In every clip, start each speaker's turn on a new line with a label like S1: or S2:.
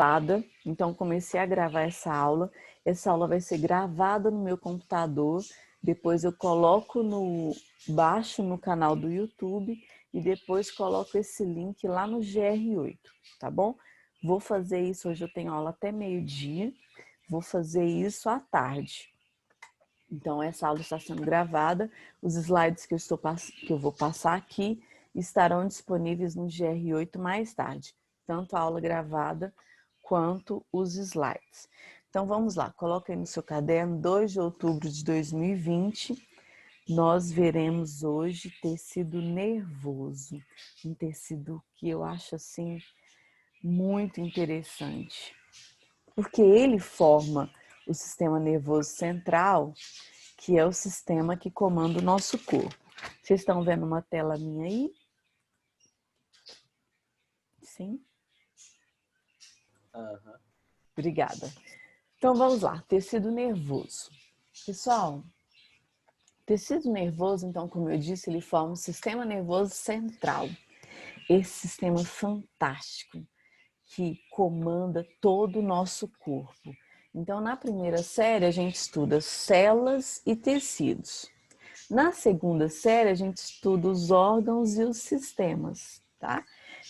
S1: gravada, então comecei a gravar essa aula. Essa aula vai ser gravada no meu computador, depois eu baixo no canal do YouTube e depois coloco esse link lá no GR8, tá bom? Vou fazer isso, hoje eu tenho aula até meio-dia, vou fazer isso à tarde. Então, essa aula está sendo gravada, os slides que eu vou passar aqui estarão disponíveis no GR8 mais tarde, tanto a aula gravada quanto os slides. Então, vamos lá, coloca aí no seu caderno, 2 de outubro de 2020, nós veremos hoje tecido nervoso, um tecido que eu acho assim muito interessante, porque ele forma o sistema nervoso central, que é o sistema que comanda o nosso corpo. Vocês estão vendo uma tela minha aí? Sim?
S2: Uhum.
S1: Obrigada. Então vamos lá, tecido nervoso. Pessoal, tecido nervoso, então, como eu disse, ele forma o sistema nervoso central. Esse sistema fantástico que comanda todo o nosso corpo. Então, na primeira série, a gente estuda células e tecidos. Na segunda série, a gente estuda os órgãos e os sistemas, tá?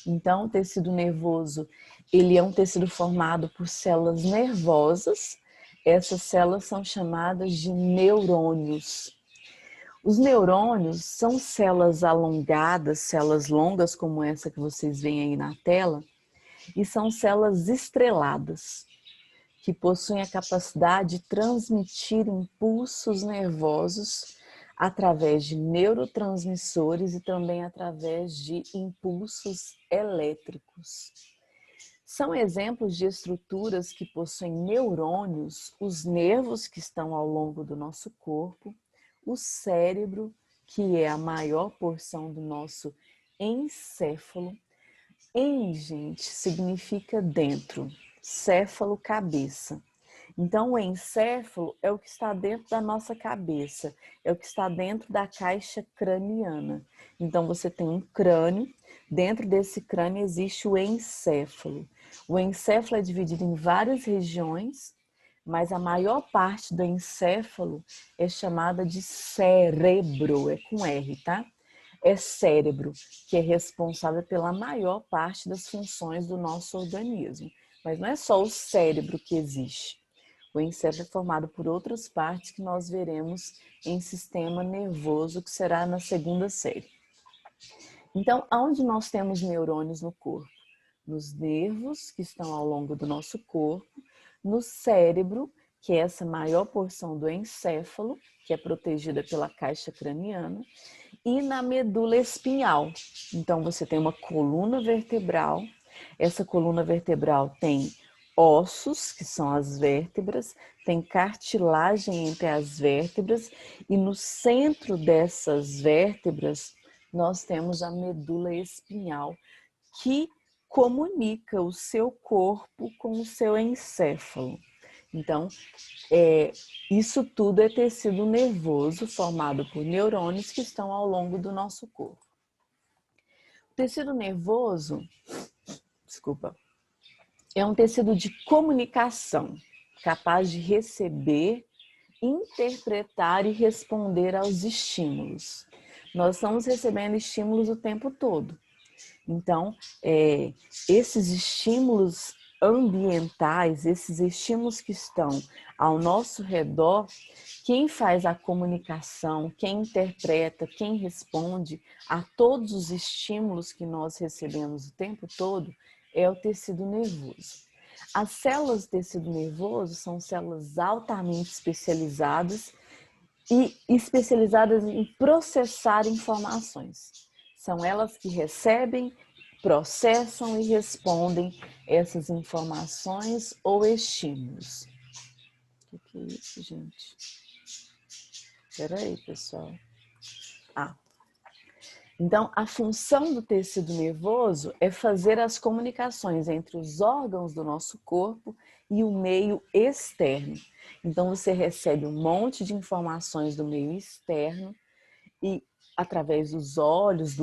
S1: Então, o tecido nervoso, ele é um tecido formado por células nervosas. Essas células são chamadas de neurônios. Os neurônios são células alongadas, células longas como essa que vocês veem aí na tela, e são células estreladas, que possuem a capacidade de transmitir impulsos nervosos através de neurotransmissores e também através de impulsos elétricos. São exemplos de estruturas que possuem neurônios, os nervos que estão ao longo do nosso corpo, o cérebro, que é a maior porção do nosso encéfalo. Gente, significa dentro, céfalo, cabeça. Então, o encéfalo é o que está dentro da nossa cabeça, é o que está dentro da caixa craniana. Então, você tem um crânio, dentro desse crânio existe o encéfalo. O encéfalo é dividido em várias regiões, mas a maior parte do encéfalo é chamada de cérebro, é com R, tá? É cérebro, que é responsável pela maior parte das funções do nosso organismo. Mas não é só o cérebro que existe. O encéfalo é formado por outras partes que nós veremos em sistema nervoso, que será na segunda série. Então, aonde nós temos neurônios no corpo? Nos nervos, que estão ao longo do nosso corpo, no cérebro, que é essa maior porção do encéfalo, que é protegida pela caixa craniana, e na medula espinhal. Então, você tem uma coluna vertebral. Essa coluna vertebral tem ossos, que são as vértebras, tem cartilagem entre as vértebras e no centro dessas vértebras nós temos a medula espinhal, que comunica o seu corpo com o seu encéfalo. Então, isso tudo é tecido nervoso formado por neurônios que estão ao longo do nosso corpo. O tecido nervoso, é um tecido de comunicação, capaz de receber, interpretar e responder aos estímulos. Nós estamos recebendo estímulos o tempo todo. Então, esses estímulos ambientais, esses estímulos que estão ao nosso redor, quem faz a comunicação, quem interpreta, quem responde a todos os estímulos que nós recebemos o tempo todo é o tecido nervoso. As células do tecido nervoso são células altamente especializadas e especializadas em processar informações. São elas que recebem, processam e respondem essas informações ou estímulos. O que é isso, gente? Espera aí, pessoal. Então, a função do tecido nervoso é fazer as comunicações entre os órgãos do nosso corpo e o meio externo. Então, você recebe um monte de informações do meio externo e através dos olhos,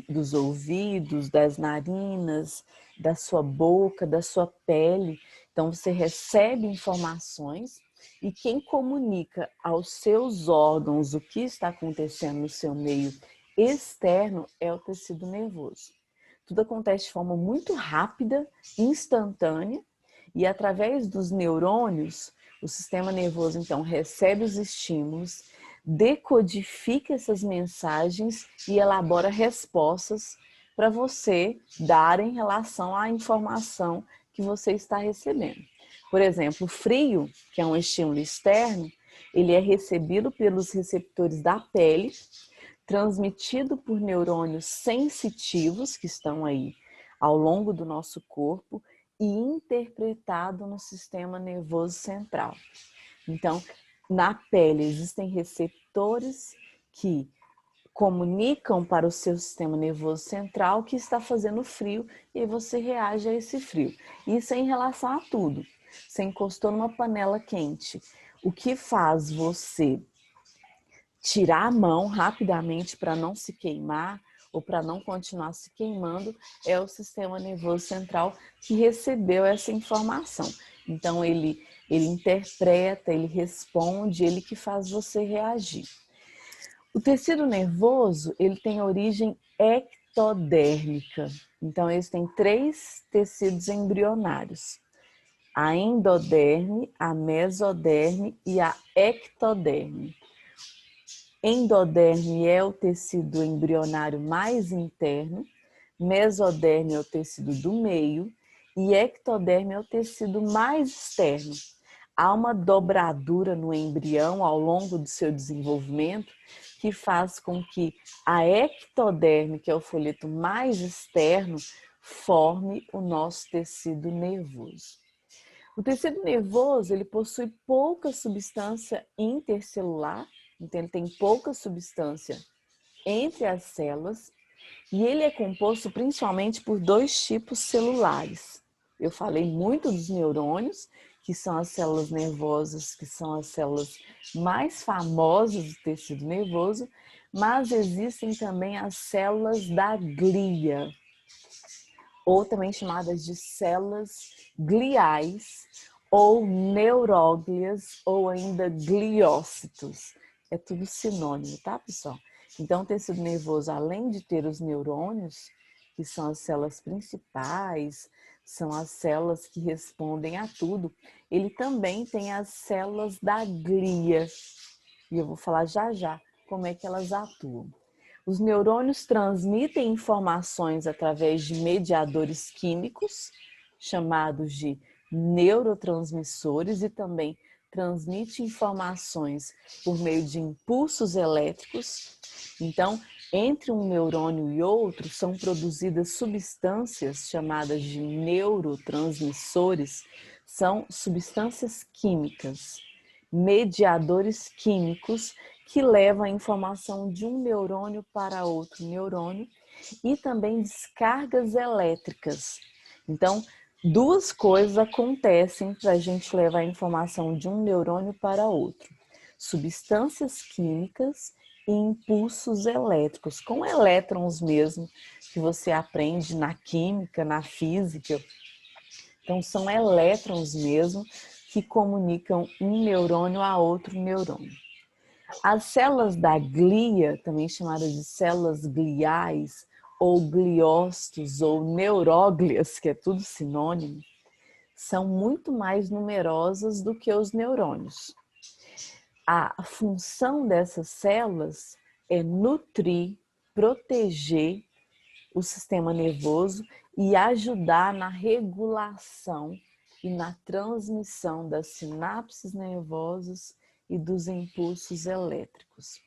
S1: dos ouvidos, das narinas da sua boca, da sua pele. Então você recebe informações e quem comunica aos seus órgãos o que está acontecendo no seu meio externo é o tecido nervoso. Tudo acontece de forma muito rápida, instantânea, e através dos neurônios, o sistema nervoso então recebe os estímulos, decodifica essas mensagens e elabora respostas para você dar em relação à informação que você está recebendo. Por exemplo, o frio, que é um estímulo externo, ele é recebido pelos receptores da pele, transmitido por neurônios sensitivos que estão aí ao longo do nosso corpo e interpretado no sistema nervoso central. Então, na pele existem receptores que comunicam para o seu sistema nervoso central que está fazendo frio e aí você reage a esse frio. Isso é em relação a tudo. Você encostou numa panela quente. O que faz você tirar a mão rapidamente para não se queimar ou para não continuar se queimando é o sistema nervoso central que recebeu essa informação. Então ele interpreta, ele responde, ele que faz você reagir. O tecido nervoso, ele tem origem ectodérmica. Então eles têm 3 tecidos embrionários: a endoderme, a mesoderme e a ectoderme. Endoderme é o tecido embrionário mais interno, mesoderme é o tecido do meio e ectoderme é o tecido mais externo. Há uma dobradura no embrião ao longo do seu desenvolvimento que faz com que a ectoderme, que é o folheto mais externo, forme o nosso tecido nervoso. O tecido nervoso, ele possui pouca substância intercelular, então ele tem pouca substância entre as células e ele é composto principalmente por 2 tipos celulares. Eu falei muito dos neurônios, que são as células nervosas, que são as células mais famosas do tecido nervoso, mas existem também as células da glia, ou também chamadas de células gliais, ou neuróglias, ou ainda gliócitos. É tudo sinônimo, tá, pessoal? Então, o tecido nervoso, além de ter os neurônios, que são as células principais, são as células que respondem a tudo, ele também tem as células da glia. E eu vou falar já já como é que elas atuam. Os neurônios transmitem informações através de mediadores químicos, chamados de neurotransmissores, e também transmite informações por meio de impulsos elétricos. Então, entre um neurônio e outro, são produzidas substâncias chamadas de neurotransmissores, são substâncias químicas, mediadores químicos que levam a informação de um neurônio para outro neurônio e também descargas elétricas. Então, 2 coisas acontecem para a gente levar a informação de um neurônio para outro: substâncias químicas e impulsos elétricos, com elétrons mesmo, que você aprende na química, na física. Então, são elétrons mesmo que comunicam um neurônio a outro neurônio. As células da glia, também chamadas de células gliais, ou gliócitos, ou neuróglias, que é tudo sinônimo, são muito mais numerosas do que os neurônios. A função dessas células é nutrir, proteger o sistema nervoso e ajudar na regulação e na transmissão das sinapses nervosas e dos impulsos elétricos.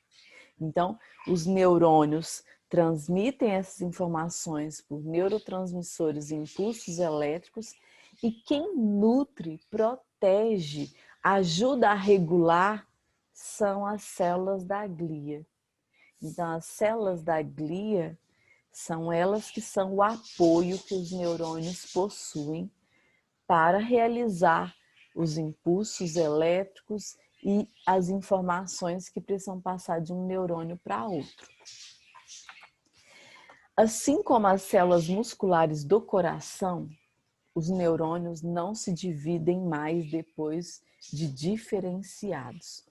S1: Então, os neurônios transmitem essas informações por neurotransmissores e impulsos elétricos, e quem nutre, protege, ajuda a regular são as células da glia. Então, as células da glia são elas que são o apoio que os neurônios possuem para realizar os impulsos elétricos e as informações que precisam passar de um neurônio para outro. Assim como as células musculares do coração, os neurônios não se dividem mais depois de diferenciados.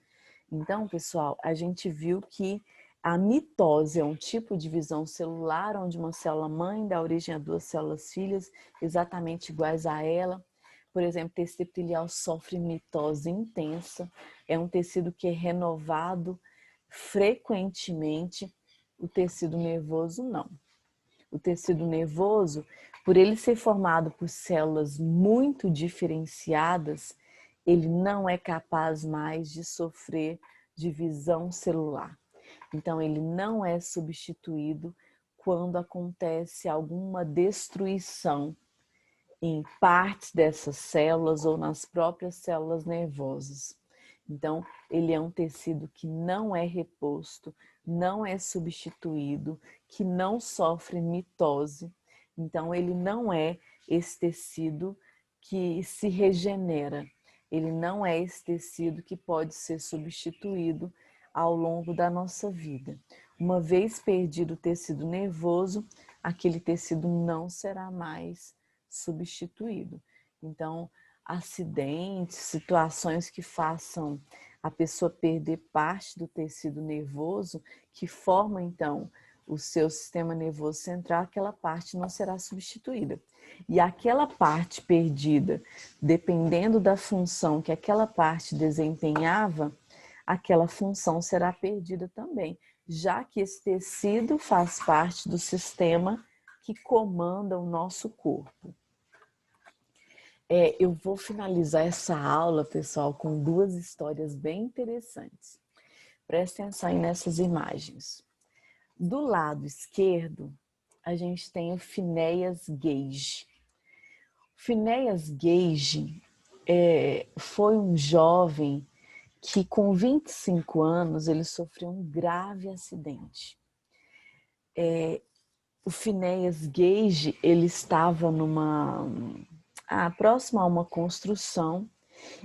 S1: Então, pessoal, a gente viu que a mitose é um tipo de divisão celular onde uma célula mãe dá origem a duas células filhas exatamente iguais a ela. Por exemplo, o tecido epitelial sofre mitose intensa, é um tecido que é renovado frequentemente, o tecido nervoso não. O tecido nervoso, por ele ser formado por células muito diferenciadas, ele não é capaz mais de sofrer divisão celular. Então, ele não é substituído quando acontece alguma destruição em partes dessas células ou nas próprias células nervosas. Então, ele é um tecido que não é reposto, não é substituído, que não sofre mitose. Então, ele não é esse tecido que se regenera. Ele não é esse tecido que pode ser substituído ao longo da nossa vida. Uma vez perdido o tecido nervoso, aquele tecido não será mais substituído. Então, acidentes, situações que façam a pessoa perder parte do tecido nervoso, que forma então o seu sistema nervoso central, aquela parte não será substituída. E aquela parte perdida, dependendo da função que aquela parte desempenhava, aquela função será perdida também, já que esse tecido faz parte do sistema que comanda o nosso corpo. Eu vou finalizar essa aula, pessoal, com duas histórias bem interessantes. Presta atenção aí nessas imagens. Do lado esquerdo, a gente tem o Phineas Gage. O Phineas Gage foi um jovem que com 25 anos ele sofreu um grave acidente. O Phineas Gage, ele estava próximo a uma construção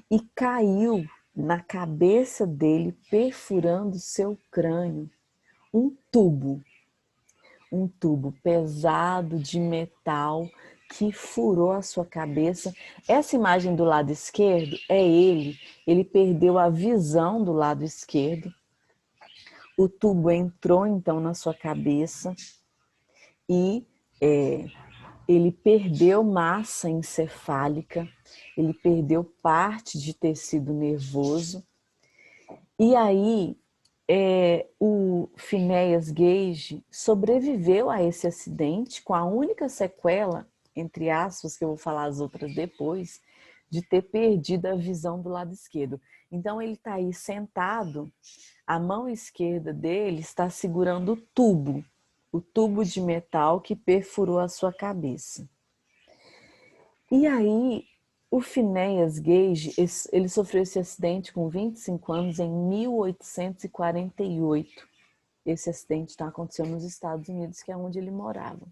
S1: e caiu na cabeça dele, perfurando seu crânio, um tubo pesado de metal que furou a sua cabeça. Essa imagem do lado esquerdo é ele perdeu a visão do lado esquerdo, o tubo entrou então na sua cabeça e ele perdeu massa encefálica, ele perdeu parte de tecido nervoso. E aí, o Phineas Gage sobreviveu a esse acidente com a única sequela, entre aspas, que eu vou falar as outras depois, de ter perdido a visão do lado esquerdo. Então, ele está aí sentado, a mão esquerda dele está segurando o tubo de metal que perfurou a sua cabeça. E aí, o Phineas Gage, ele sofreu esse acidente com 25 anos em 1848. Esse acidente está acontecendo nos Estados Unidos, que é onde ele morava.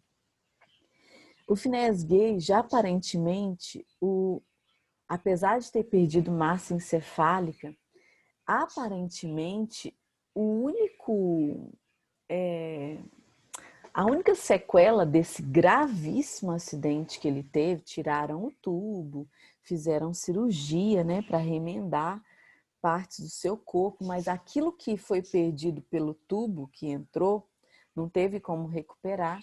S1: O Phineas Gage, aparentemente, apesar de ter perdido massa encefálica, aparentemente, a única sequela desse gravíssimo acidente que ele teve, tiraram o tubo, fizeram cirurgia, né, para remendar partes do seu corpo, mas aquilo que foi perdido pelo tubo que entrou, não teve como recuperar.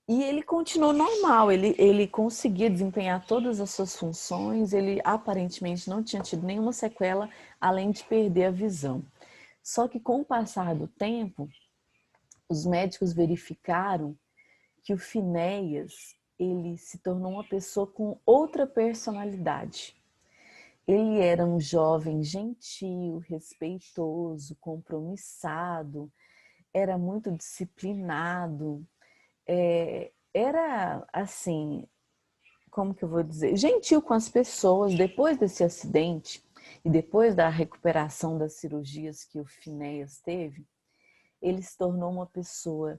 S1: E ele continuou normal, ele conseguia desempenhar todas as suas funções, ele aparentemente não tinha tido nenhuma sequela, além de perder a visão. Só que com o passar do tempo, os médicos verificaram que o Phineas, ele se tornou uma pessoa com outra personalidade. Ele era um jovem gentil, respeitoso, compromissado, era muito disciplinado, era assim, como que eu vou dizer, gentil com as pessoas. Depois desse acidente e depois da recuperação das cirurgias que o Phineas teve, ele se tornou uma pessoa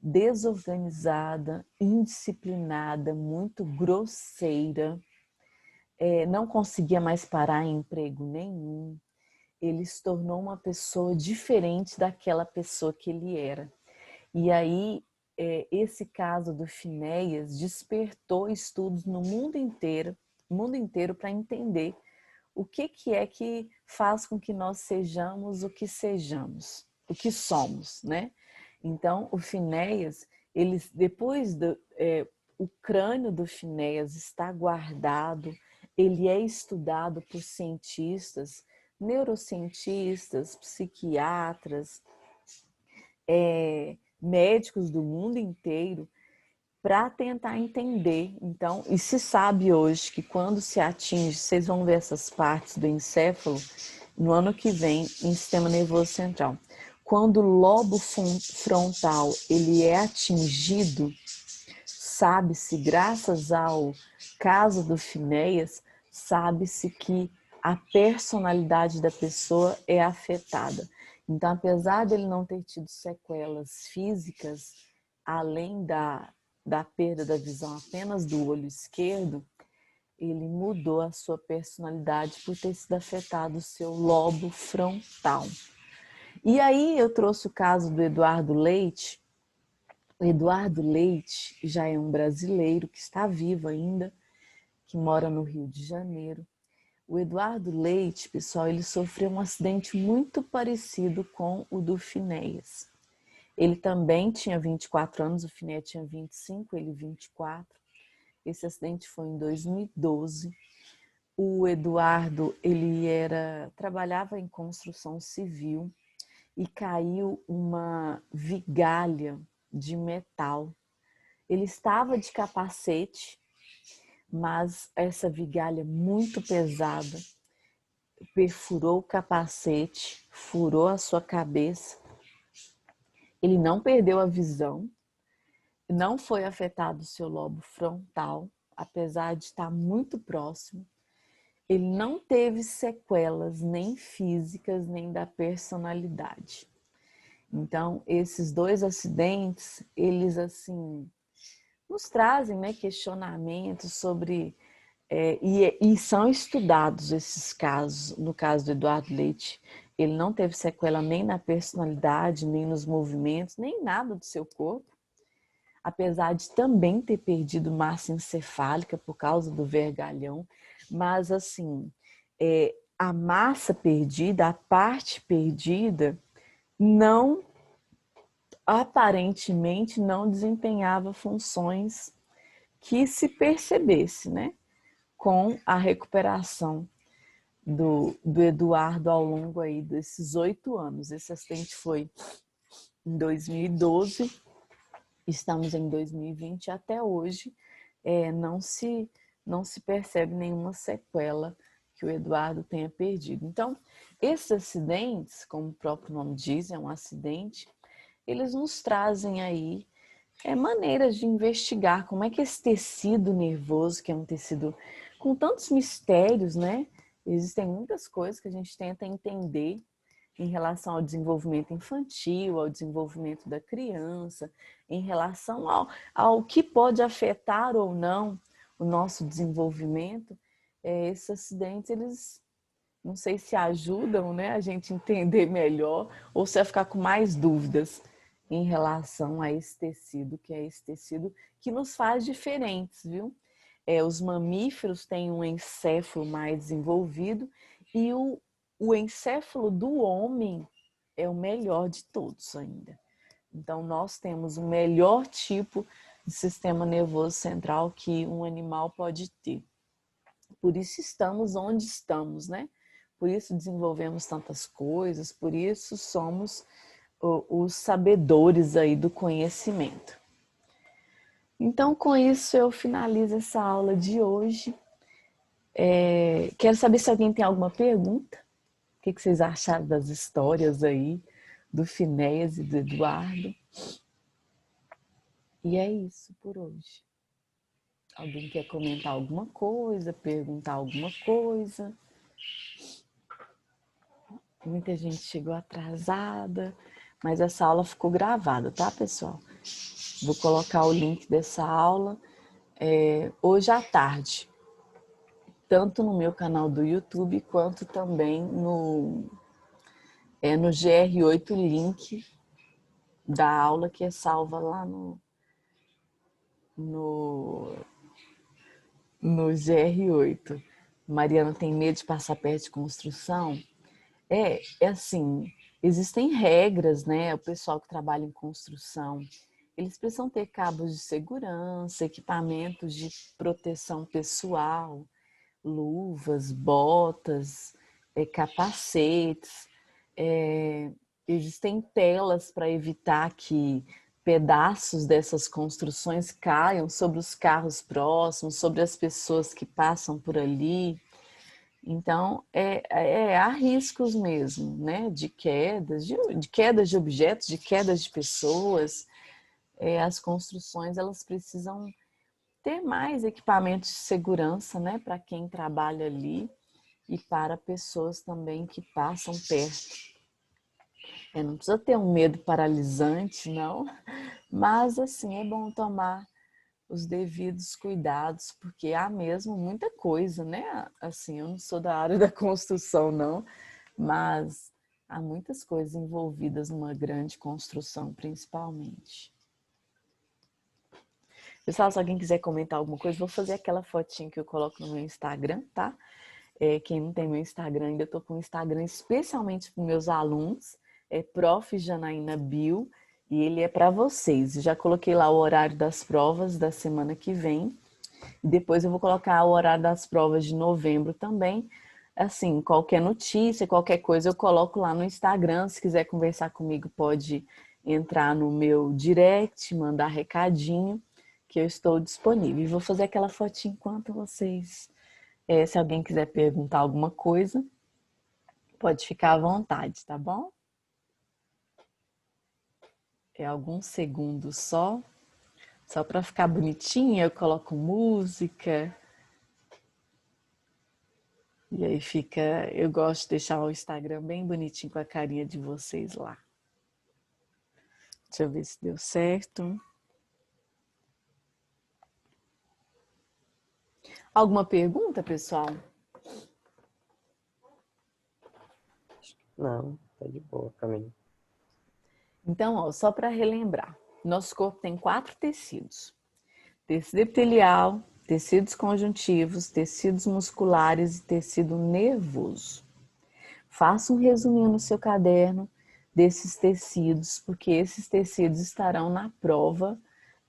S1: desorganizada, indisciplinada, muito grosseira, não conseguia mais parar em emprego nenhum. Ele se tornou uma pessoa diferente daquela pessoa que ele era. E aí esse caso do Finéias despertou estudos no mundo inteiro para entender o que é que faz com que nós sejamos o que sejamos, o que somos, né? Então, o Finéias, o crânio do Finéias está guardado, ele é estudado por cientistas, neurocientistas, psiquiatras, médicos do mundo inteiro, para tentar entender. Então, e se sabe hoje que quando se atinge, vocês vão ver essas partes do encéfalo no ano que vem em sistema nervoso central. Quando o lobo frontal ele é atingido, sabe-se, graças ao caso do Finéias, sabe-se que a personalidade da pessoa é afetada. Então, apesar dele não ter tido sequelas físicas, além da perda da visão apenas do olho esquerdo, ele mudou a sua personalidade por ter sido afetado o seu lobo frontal. E aí eu trouxe o caso do Eduardo Leite. O Eduardo Leite já é um brasileiro que está vivo ainda, que mora no Rio de Janeiro. O Eduardo Leite, pessoal, ele sofreu um acidente muito parecido com o do Finéias. Ele também tinha 24 anos, o Finéias tinha 25, ele 24. Esse acidente foi em 2012. O Eduardo, ele trabalhava em construção civil e caiu uma vigalha de metal. Ele estava de capacete, mas essa vigalha muito pesada perfurou o capacete, furou a sua cabeça. Ele não perdeu a visão, não foi afetado o seu lobo frontal, apesar de estar muito próximo. Ele não teve sequelas nem físicas, nem da personalidade. Então, esses dois acidentes, eles assim nos trazem, né, questionamentos sobre e são estudados esses casos. No caso do Eduardo Leite, ele não teve sequela nem na personalidade, nem nos movimentos, nem nada do seu corpo, apesar de também ter perdido massa encefálica por causa do vergalhão, mas assim, a massa perdida, a parte perdida, não, aparentemente não desempenhava funções que se percebesse, né? Com a recuperação do Eduardo ao longo aí desses 8 anos. Esse acidente foi em 2012, estamos em 2020, até hoje não se percebe nenhuma sequela que o Eduardo tenha perdido. Então, esses acidentes, como o próprio nome diz, é um acidente, eles nos trazem aí maneiras de investigar como é que esse tecido nervoso, que é um tecido com tantos mistérios, né? Existem muitas coisas que a gente tenta entender em relação ao desenvolvimento infantil, ao desenvolvimento da criança, em relação ao que pode afetar ou não o nosso desenvolvimento. Esses acidentes, eles não sei se ajudam, né, a gente entender melhor ou se vai ficar com mais dúvidas em relação a esse tecido, que é esse tecido que nos faz diferentes, viu? Os mamíferos têm um encéfalo mais desenvolvido e o encéfalo do homem é o melhor de todos ainda. Então, nós temos o melhor tipo de sistema nervoso central que um animal pode ter. Por isso estamos onde estamos, né? Por isso desenvolvemos tantas coisas, por isso somos os sabedores aí do conhecimento. Então, com isso, eu finalizo essa aula de hoje. Quero saber se alguém tem alguma pergunta. O que vocês acharam das histórias aí do Finéias e do Eduardo? E é isso por hoje. Alguém quer comentar alguma coisa, perguntar alguma coisa? Muita gente chegou atrasada, mas essa aula ficou gravada, tá, pessoal? Vou colocar o link dessa aula hoje à tarde, tanto no meu canal do YouTube, quanto também no GR8 link da aula que é salva lá no, no GR8. Mariana tem medo de passar perto de construção? É assim, existem regras, né? O pessoal que trabalha em construção, eles precisam ter cabos de segurança, equipamentos de proteção pessoal, luvas, botas, capacetes. É, existem telas para evitar que pedaços dessas construções caiam sobre os carros próximos, sobre as pessoas que passam por ali. Então, há riscos mesmo, né? De quedas de objetos, de quedas de pessoas. As construções, elas precisam ter mais equipamentos de segurança, né? Para quem trabalha ali e para pessoas também que passam perto. Não precisa ter um medo paralisante, não. Mas, assim, é bom tomar os devidos cuidados, porque há mesmo muita coisa, né? Assim, eu não sou da área da construção, não, mas há muitas coisas envolvidas numa grande construção, principalmente. Pessoal, se alguém quiser comentar alguma coisa, vou fazer aquela fotinha que eu coloco no meu Instagram, tá? Quem não tem meu Instagram, ainda estou com o Instagram especialmente para meus alunos, é Prof. Janaína Bill, e ele é para vocês. Já coloquei lá o horário das provas da semana que vem. E depois eu vou colocar o horário das provas de novembro também. Assim, qualquer notícia, qualquer coisa eu coloco lá no Instagram. Se quiser conversar comigo, pode entrar no meu direct, mandar recadinho, que eu estou disponível. E vou fazer aquela fotinha enquanto vocês... se alguém quiser perguntar alguma coisa, pode ficar à vontade, tá bom? Alguns segundos só para ficar bonitinha, eu coloco música. E aí fica, eu gosto de deixar o Instagram bem bonitinho com a carinha de vocês lá. Deixa eu ver se deu certo. Alguma pergunta, pessoal?
S2: Não, tá de boa, Camila.
S1: Então, ó, só para relembrar, nosso corpo tem 4 tecidos: tecido epitelial, tecidos conjuntivos, tecidos musculares e tecido nervoso. Faça um resuminho no seu caderno desses tecidos, porque esses tecidos estarão na prova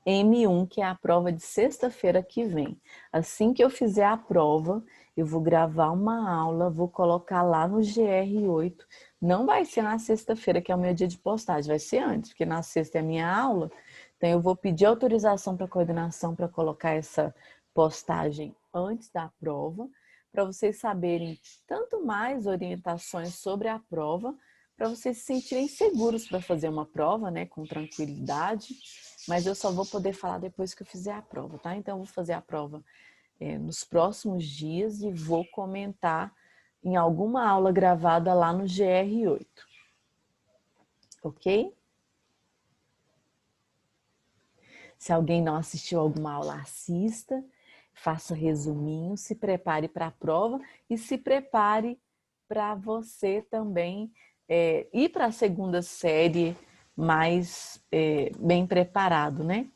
S1: M1, que é a prova de sexta-feira que vem. Assim que eu fizer a prova, eu vou gravar uma aula, vou colocar lá no GR8. Não vai ser na sexta-feira, que é o meu dia de postagem, vai ser antes, porque na sexta é a minha aula. Então eu vou pedir autorização para a coordenação para colocar essa postagem antes da prova, para vocês saberem tanto mais orientações sobre a prova, para vocês se sentirem seguros para fazer uma prova, né, com tranquilidade. Mas eu só vou poder falar depois que eu fizer a prova, tá? Então eu vou fazer a prova nos próximos dias e vou comentar em alguma aula gravada lá no GR8. Ok? Se alguém não assistiu alguma aula, assista, faça resuminho, se prepare para a prova e se prepare para você também ir para a segunda série mais bem preparado, né?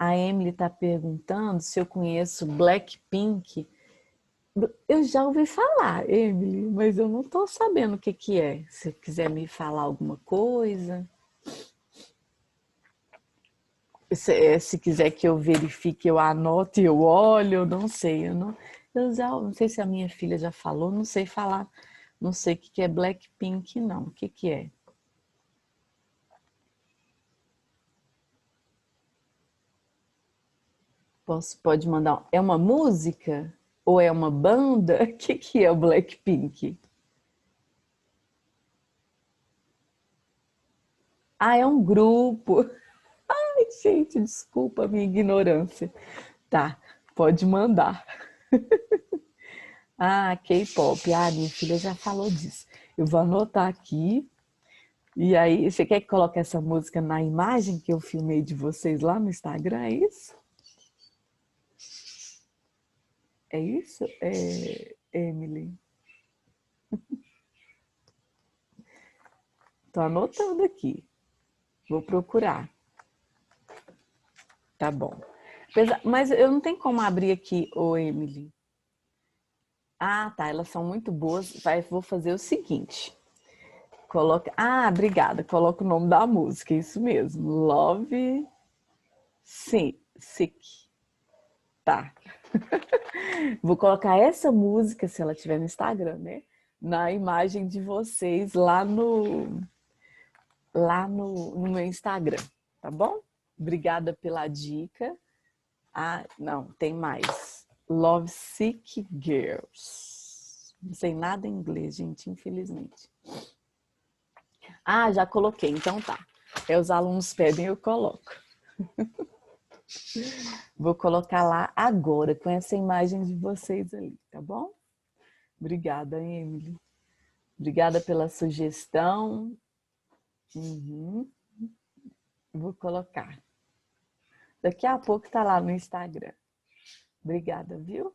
S1: A Emily está perguntando se eu conheço Blackpink. Eu já ouvi falar, Emily, mas eu não estou sabendo o que que é. Se quiser me falar alguma coisa. Se quiser que eu verifique, eu anoto e eu olho, eu não sei. Eu não sei se a minha filha já falou, não sei falar. Não sei o que é Blackpink, não. O que é? Pode mandar. É uma música? Ou é uma banda? O que é o Blackpink? Ah, é um grupo. Ai, gente, desculpa a minha ignorância. Tá, pode mandar. Ah, K-pop. Ah, minha filha já falou disso. Eu vou anotar aqui. E aí, você quer que coloque essa música na imagem que eu filmei de vocês lá no Instagram? É isso? É isso, Emily? Tô anotando aqui. Vou procurar. Tá bom. Mas eu não tenho como abrir aqui, ô Emily. Ah, tá, elas são muito boas. Vou fazer o seguinte. Coloca... Ah, obrigada. Coloca o nome da música, isso mesmo. Love Sick. Tá. Vou colocar essa música, se ela tiver no Instagram, né? Na imagem de vocês lá no meu Instagram, tá bom? Obrigada pela dica. Ah, não, tem mais. Love Sick Girls. Não sei nada em inglês, gente, infelizmente. Ah, já coloquei, então tá. Os alunos pedem, eu coloco. Vou colocar lá agora, com essa imagem de vocês ali, tá bom? Obrigada, Emily. Obrigada pela sugestão. Uhum. Vou colocar. Daqui a pouco tá lá no Instagram. Obrigada, viu?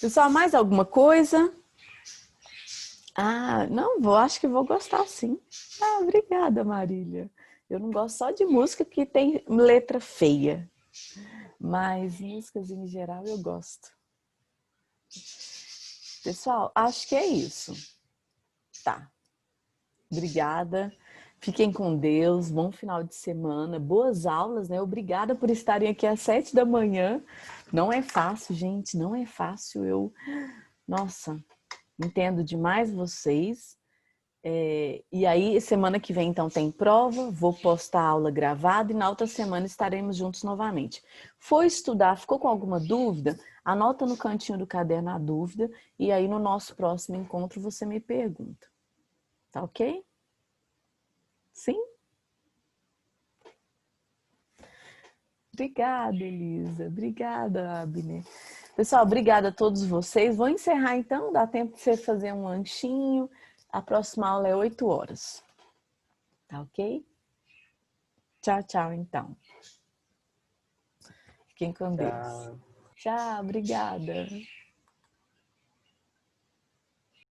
S1: Pessoal, mais alguma coisa? Ah, não, acho que vou gostar sim. Ah, obrigada, Marília. Eu não gosto só de música que tem letra feia, mas músicas em geral eu gosto. Pessoal, acho que é isso. Tá. Obrigada. Fiquem com Deus. Bom final de semana. Boas aulas, né? Obrigada por estarem aqui às 7 da manhã. Não é fácil, gente. Não é fácil. Nossa, entendo demais vocês. E aí, semana que vem, então, tem prova. Vou postar a aula gravada e na outra semana estaremos juntos novamente. Foi estudar, ficou com alguma dúvida? Anota no cantinho do caderno a dúvida e aí no nosso próximo encontro você me pergunta. Tá ok? Sim? Obrigada, Elisa. Obrigada, Abner. Pessoal, obrigada a todos vocês. Vou encerrar então, dá tempo de você fazer um lanchinho. A próxima aula é 8 horas. Tá ok? Tchau, tchau, então. Fiquem com Deus.
S2: Tchau.
S1: Tchau, obrigada.